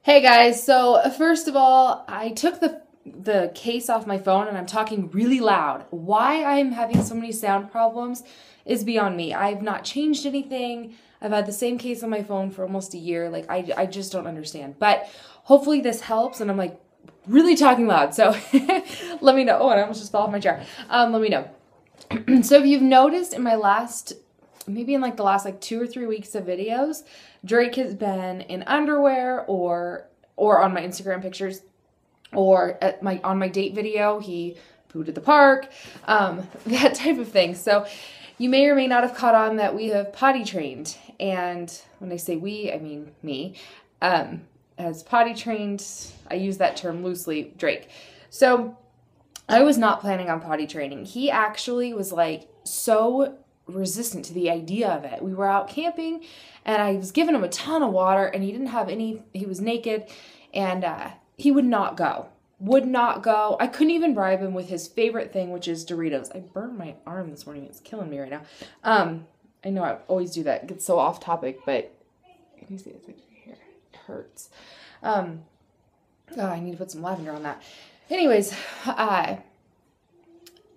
Hey guys, so first of all, I took the case off my phone and I'm talking really loud. Why I'm having so many sound problems is beyond me. I've not changed anything. I've had the same case on my phone for almost a year. Like, I just don't understand. But hopefully this helps, and I'm like really talking loud. So let me know. Oh, and I almost just fell off my chair. Let me know. So if you've noticed in my last, maybe in like the last like 2 or 3 weeks of videos, Drake has been in underwear or on my Instagram pictures or on my date video, he pooed at the park, that type of thing. So you may or may not have caught on that we have potty trained. And when I say we, I mean me. As potty trained, I use that term loosely, Drake. So I was not planning on potty training. He actually was like so resistant to the idea of it. We were out camping and I was giving him a ton of water and he didn't have any, he was naked and he would not go. I couldn't even bribe him with his favorite thing, which is Doritos. I burned my arm this morning. It's killing me right now. I know I always do that. It gets so off topic, but can you see it's like right here? It hurts. Oh, I need to put some lavender on that. Anyways,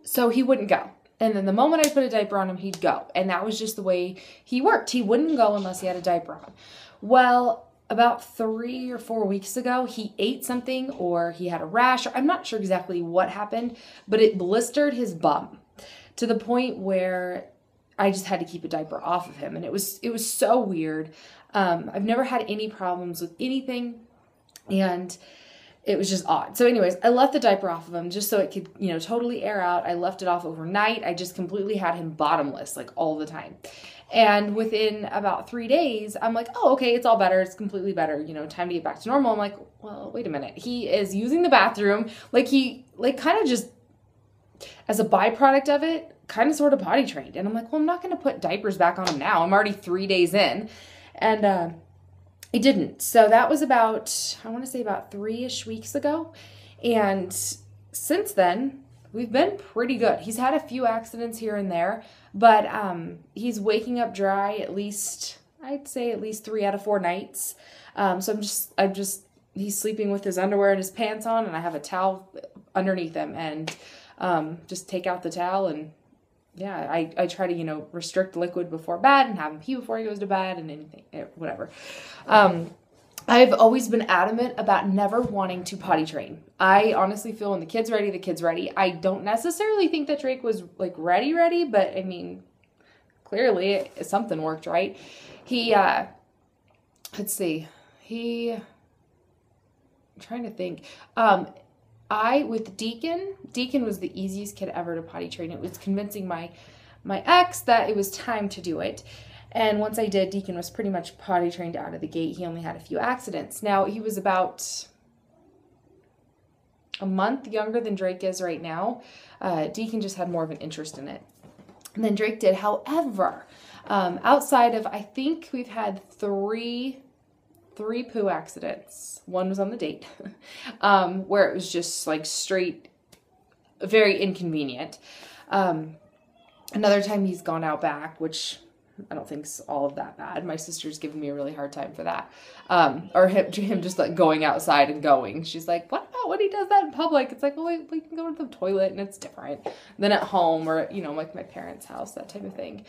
so he wouldn't go. And then the moment I put a diaper on him, he'd go. And that was just the way he worked. He wouldn't go unless he had a diaper on. Well, about 3 or 4 weeks ago, he ate something or he had a rash. I'm not sure exactly what happened, but it blistered his bum to the point where I just had to keep a diaper off of him. And it was so weird. I've never had any problems with anything. And it was just odd. So anyways, I left the diaper off of him just so it could, totally air out. I left it off overnight. I just completely had him bottomless, like all the time. And within about 3 days, I'm like, oh, okay, it's all better. It's completely better. Time to get back to normal. I'm like, well, wait a minute. He is using the bathroom. He kind of just, as a byproduct of it, kind of sort of potty trained. And I'm like, well, I'm not going to put diapers back on him now. I'm already 3 days in. And, it didn't. So that was about, I want to say about 3-ish weeks ago. And since then, we've been pretty good. He's had a few accidents here and there, but he's waking up dry at least, I'd say at least 3 out of 4 nights. So he's sleeping with his underwear and his pants on, and I have a towel underneath him, and just take out the towel and yeah, I try to, restrict liquid before bed and have him pee before he goes to bed and anything, whatever. I've always been adamant about never wanting to potty train. I honestly feel when the kid's ready, the kid's ready. I don't necessarily think that Drake was like ready, but I mean, clearly something worked, right? He, let's see, I'm trying to think. With Deacon was the easiest kid ever to potty train. It was convincing my ex that it was time to do it. And once I did, Deacon was pretty much potty trained out of the gate. He only had a few accidents. Now, he was about a month younger than Drake is right now. Deacon just had more of an interest in it than Drake did. However, outside of, I think we've had three poo accidents. One was on the date, where it was just like straight, very inconvenient. Another time he's gone out back, which I don't think's all of that bad. My sister's giving me a really hard time for that. Or him just like going outside and going. She's like, what about when he does that in public? It's like, well, we can go to the toilet and it's different than at home or, like my parents' house, that type of thing.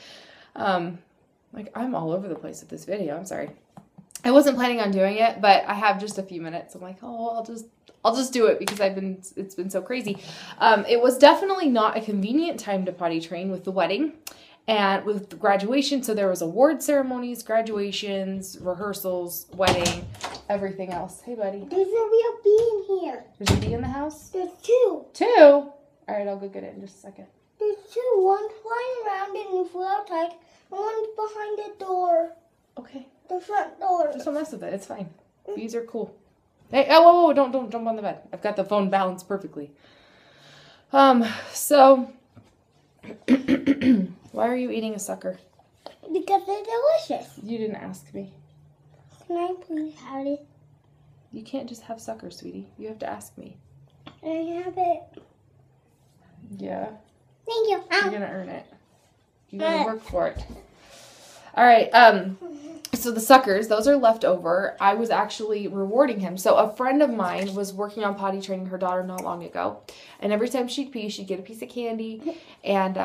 Like I'm all over the place with this video. I'm sorry. I wasn't planning on doing it, but I have just a few minutes. I'm like, oh, I'll just do it because it's been so crazy. It was definitely not a convenient time to potty train with the wedding and with the graduation. So there was award ceremonies, graduations, rehearsals, wedding, everything else. Hey, buddy. There's a real bee in here. There's a bee in the house? There's 2. 2? All right, I'll go get it in just a second. There's 2. One's flying around and flew outside, and one's behind the door. Okay. The front door. Just don't mess with it. It's fine. Bees are cool. Hey, oh, whoa, don't jump on the bed. I've got the phone balanced perfectly. So, why are you eating a sucker? Because they're delicious. You didn't ask me. Can I please have it? You can't just have suckers, sweetie. You have to ask me. I have it. Yeah. Thank you. You're gonna earn it. You gotta work for it. All right. So the suckers, those are left over. I was actually rewarding him. So a friend of mine was working on potty training her daughter not long ago. And every time she'd pee, she'd get a piece of candy. And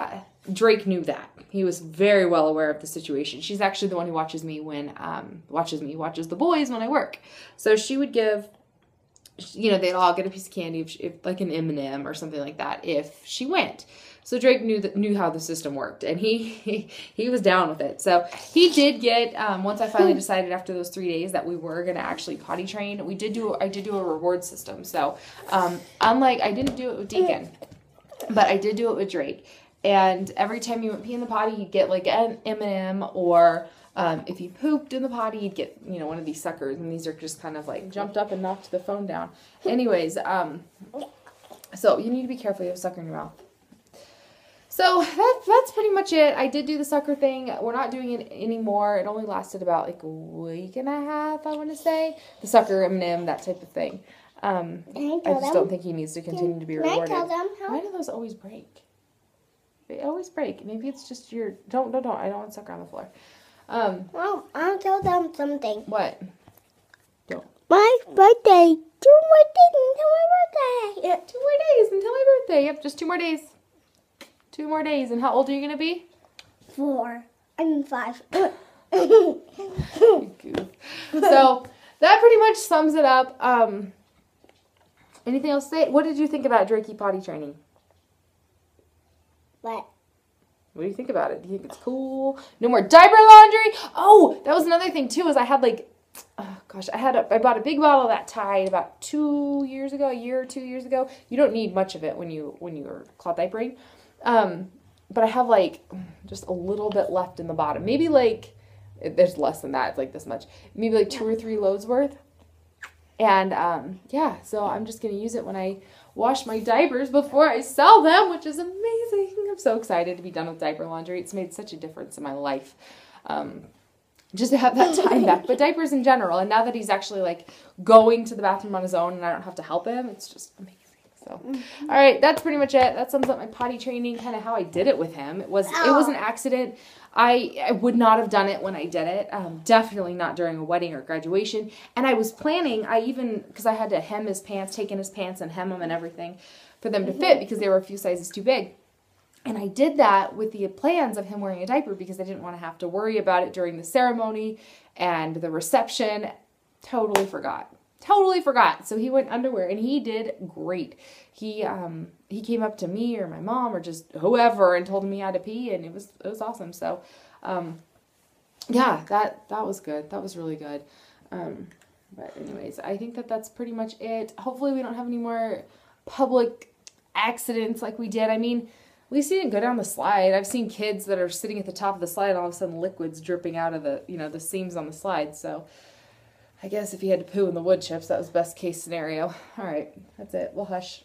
Drake knew that. He was very well aware of the situation. She's actually the one who watches me when, watches the boys when I work. So she would give, you know, they'd all get a piece of candy, if like an M&M or something like that, if she went. So Drake knew how the system worked, and he was down with it. So he did get, once I finally decided after those 3 days that we were going to actually potty train, I did do a reward system. So unlike, I didn't do it with Deacon, but I did do it with Drake. And every time he went pee in the potty, he'd get like an M&M, or if he pooped in the potty, he'd get, you know, one of these suckers. And these are just kind of like jumped up and knocked the phone down. Anyways, so you need to be careful. You have a sucker in your mouth. So that's pretty much it. I did do the sucker thing. We're not doing it anymore. It only lasted about like a week and a half, I want to say. The sucker, M&M, that type of thing. I just don't think he needs to continue to be rewarded. Can I tell them how? Why do those always break? They always break. Maybe it's just your... Don't. I don't want sucker on the floor. Well, I'll tell them something. What? Don't. My birthday. 2 more days until my birthday. Yeah, 2 more days until my birthday. Yep, just 2 more days. 2 more days. And how old are you going to be? 4. I'm 5. You goof. So that pretty much sums it up. Anything else to say? What did you think about Drakey potty training? What? What do you think about it? Do you think it's cool? No more diaper laundry? Oh, that was another thing too, is I had like, oh gosh, I bought a big bottle of that Tide about 2 years ago, a year or 2 years ago. You don't need much of it when you're cloth diapering. But I have like just a little bit left in the bottom. Maybe like, there's less than that. It's like this much. Maybe like 2 or 3 loads worth. And yeah, so I'm just going to use it when I wash my diapers before I sell them, which is amazing. I'm so excited to be done with diaper laundry. It's made such a difference in my life. Just to have that time back. But diapers in general. And now that he's actually like going to the bathroom on his own and I don't have to help him, it's just amazing. So, all right, that's pretty much it. That sums up my potty training, kind of how I did it with him. It was an accident. I would not have done it when I did it. Definitely not during a wedding or graduation. And I was planning, because I had to hem his pants, take in his pants and hem them and everything for them to fit because they were a few sizes too big. And I did that with the plans of him wearing a diaper because I didn't want to have to worry about it during the ceremony and the reception. Totally forgot. So he went underwear and he did great. He came up to me or my mom or just whoever and told me how to pee, and it was awesome. So yeah, that was good. That was really good. But anyways, I think that's pretty much it. Hopefully we don't have any more public accidents like we did. I mean, at least he didn't go down the slide. I've seen kids that are sitting at the top of the slide and all of a sudden liquid's dripping out of the seams on the slide. So I guess if he had to poo in the wood chips, that was best case scenario. All right, that's it. We'll hush.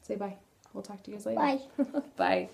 Say bye. We'll talk to you guys later. Bye. Bye.